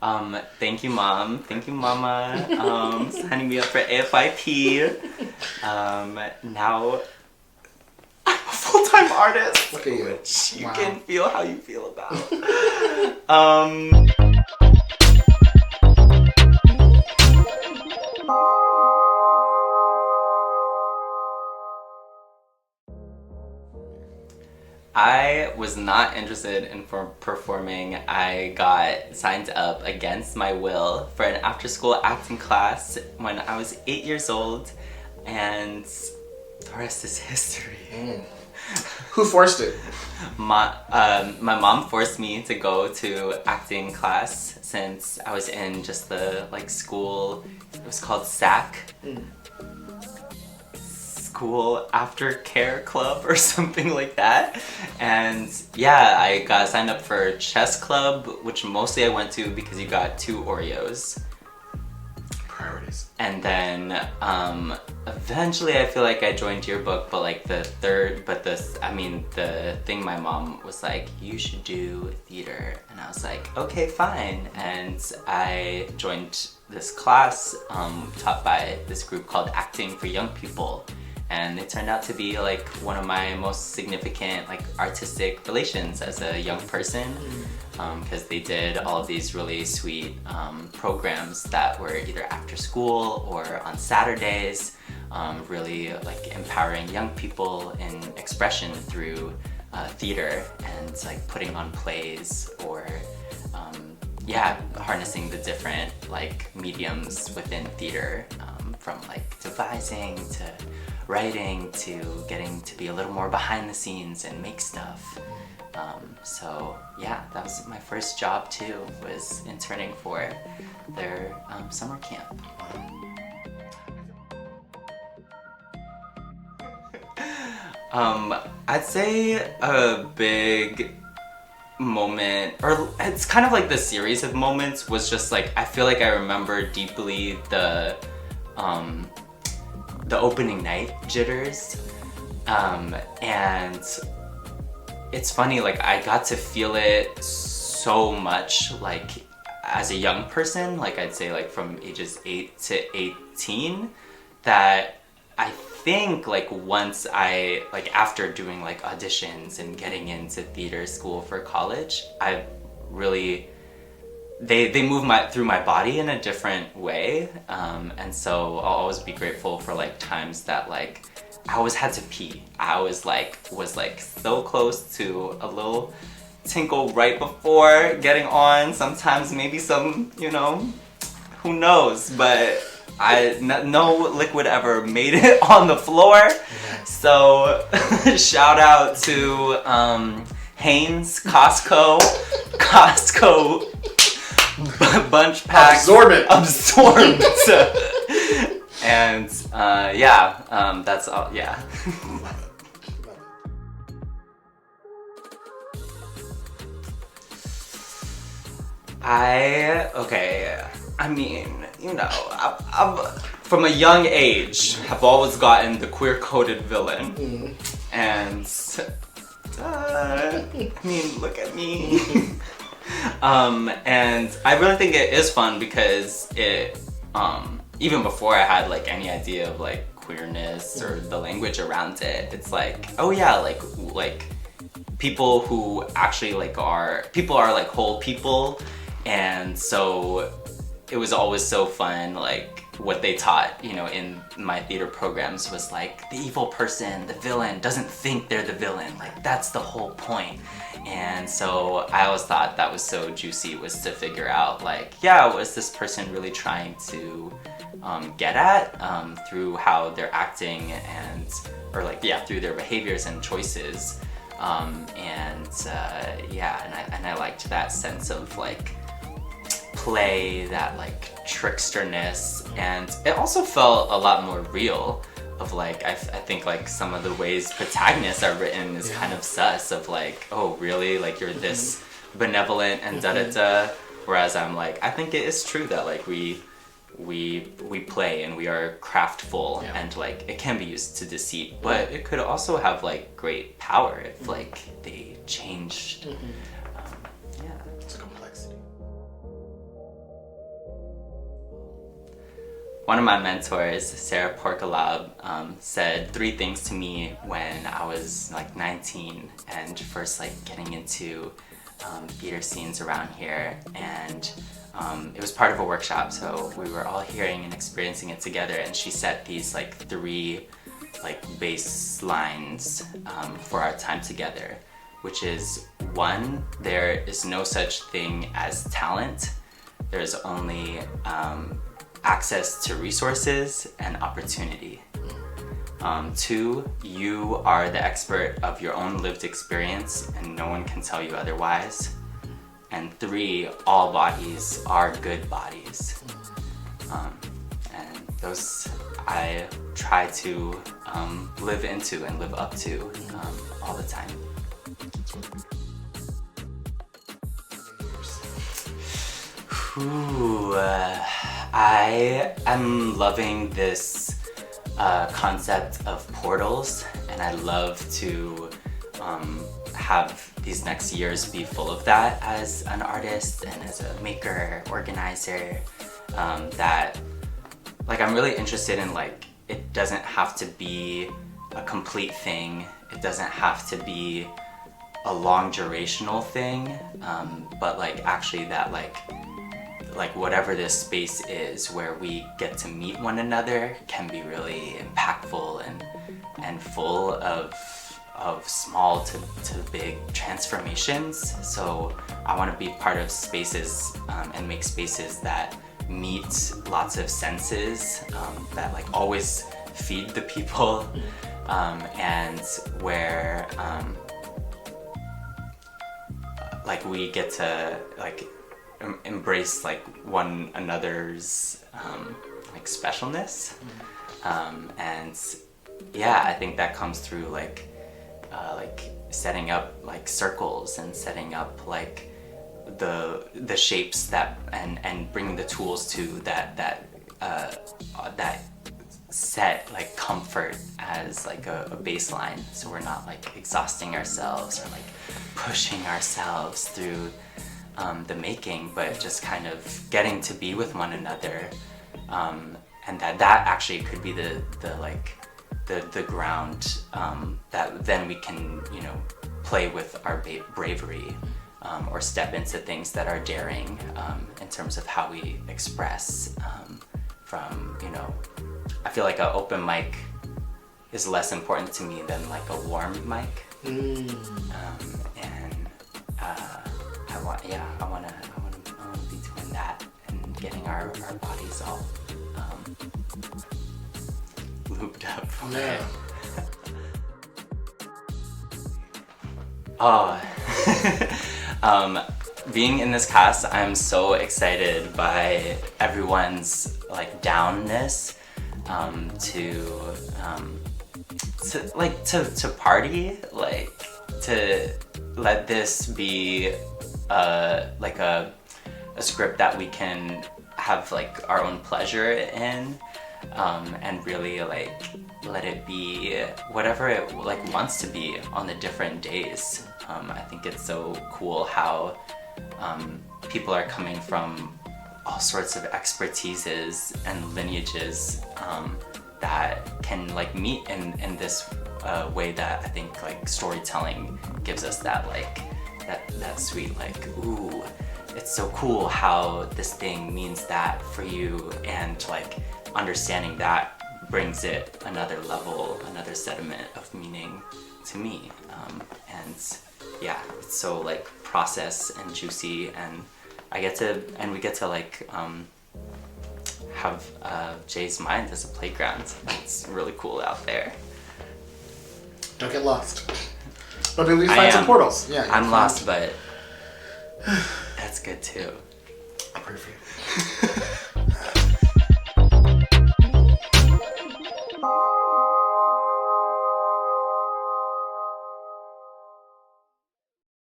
Thank you, Mom. Thank you, Mama. Signing me up for AFIP. Now I'm a full-time artist. Look at you. Which you Wow. can feel how you feel about. I was not interested in performing. I got signed up against my will for an after-school acting class when I was 8 years old, and the rest is history. Who forced it? My mom forced me to go to acting class since I was in just the school. It was called SAC. School Aftercare Club or something like that. And yeah, I got signed up for chess club, which mostly I went to because you got 2 Oreos. Priorities. And then eventually I feel like I joined yearbook, but the thing my mom was like, you should do theater. And I was like, okay, fine. And I joined this class taught by this group called Acting for Young People. And it turned out to be one of my most significant artistic relations as a young person, because they did all of these really sweet programs that were either after school or on Saturdays, really empowering young people in expression through theater and putting on plays or harnessing the different mediums within theater, from devising to writing to getting to be a little more behind the scenes and make stuff. So yeah, that was my first job too, was interning for their summer camp. I'd say a big moment, or it's kind of the series of moments, was just I feel like I remember deeply the opening night jitters, and it's funny, I got to feel it so much as a young person, I'd say from ages 8 to 18, that I think once I after doing auditions and getting into theater school for college, I really they move through my body in a different way, and so I'll always be grateful for times that I always had to pee. I always was so close to a little tinkle right before getting on. Sometimes maybe some, who knows, but no liquid ever made it on the floor. So shout out to Hanes, Costco bunch pack. Absorbent. And that's all. Yeah. I mean, I've from a young age have always gotten the queer-coded villain, and I mean, look at me. And I really think it is fun because it, even before I had like any idea of like queerness or the language around it, it's like, oh yeah, like people who actually are like whole people, and so it was always so fun, like what they taught, in my theater programs was like the evil person, the villain, doesn't think they're the villain, like that's the whole point. And so I always thought that was so juicy, was to figure out like, yeah, what is this person really trying to get at through how they're acting through their behaviors and choices. And I liked that sense of like play, that like tricksterness, and it also felt a lot more real of like, I think like some of the ways protagonists are written is kind of sus of like, oh really, like you're this benevolent and da-da-da, whereas I'm like, I think it is true that like we play and we are craftful, and like it can be used to deceit, but it could also have like great power if like they changed. It's a complexity. one of my mentors, Sarah Porkalab, said 3 things to me when I was like 19 and first like getting into theater scenes around here. And it was part of a workshop, so we were all hearing and experiencing it together, and she set these like 3 like baselines for our time together, which is 1, there is no such thing as talent. There's only access to resources and opportunity. 2, you are the expert of your own lived experience and no one can tell you otherwise. And 3, all bodies are good bodies. And those I try to live into and live up to all the time. Ooh, I am loving this concept of portals, and I love to have these next years be full of that as an artist and as a maker, organizer, that like I'm really interested in, like, it doesn't have to be a complete thing, it doesn't have to be a long durational thing, but like actually that like whatever this space is where we get to meet one another can be really impactful and full of small to big transformations. So I want to be part of spaces and make spaces that meet lots of senses, that like always feed the people, and where like we get to like embrace like one another's like specialness, and yeah, I think that comes through like setting up like circles and setting up like the shapes that and bringing the tools to that set like comfort as like a baseline, so we're not like exhausting ourselves or like pushing ourselves through the making, but just kind of getting to be with one another, and that actually could be the ground that then we can, you know, play with our bravery, or step into things that are daring, in terms of how we express, from, you know, I feel like an open mic is less important to me than like a warm mic. And I wanna be doing that and getting our bodies all lubed up. Yeah. Being in this cast, I'm so excited by everyone's like downness to party, like to let this be like a script that we can have like our own pleasure in, and really like let it be whatever it like wants to be on the different days. I think it's so cool how people are coming from all sorts of expertises and lineages that can like meet in this way that I think like storytelling gives us that like that sweet like, ooh, it's so cool how this thing means that for you, and like understanding that brings it another level, another sediment of meaning to me, and yeah, it's so like process and juicy, and we get to like have Jay's mind as a playground. It's really cool out there. Don't get lost. But at least find some portals. Yeah, I'm lost, but that's good too. I pray for you.